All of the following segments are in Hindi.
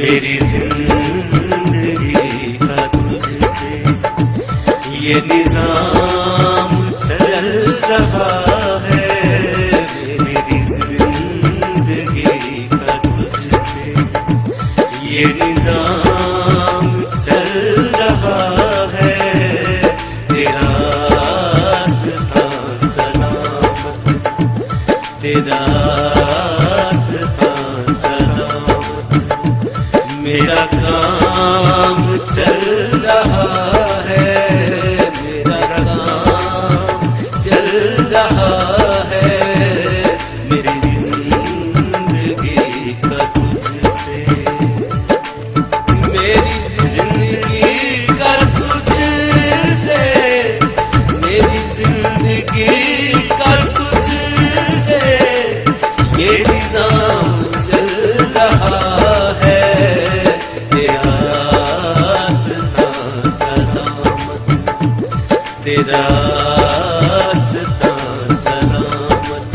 मेरी जिंदगी का तुझसे ये निजाम चल रहा है। मेरी जिंदगी का तुझसे ये निजाम चल रहा है। तेरा रास्ता सलामत, तेरा रास्ता सलामत, मेरा काम चल रहा है। मेरा काम चल रहा है। मेरी जिंदगी का तुझसे, मेरी जिंदगी का तुझसे, मेरी जिंदगी का तुझसे ये निजाम चल रहा है। तेरा रास्ता सलामत, तेरा रास्ता सलामत,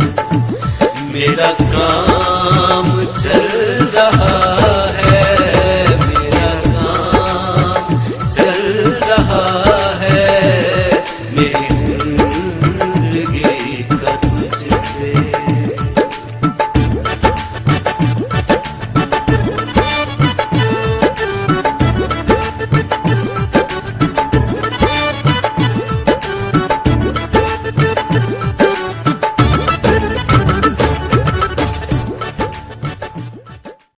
मेरा काम चल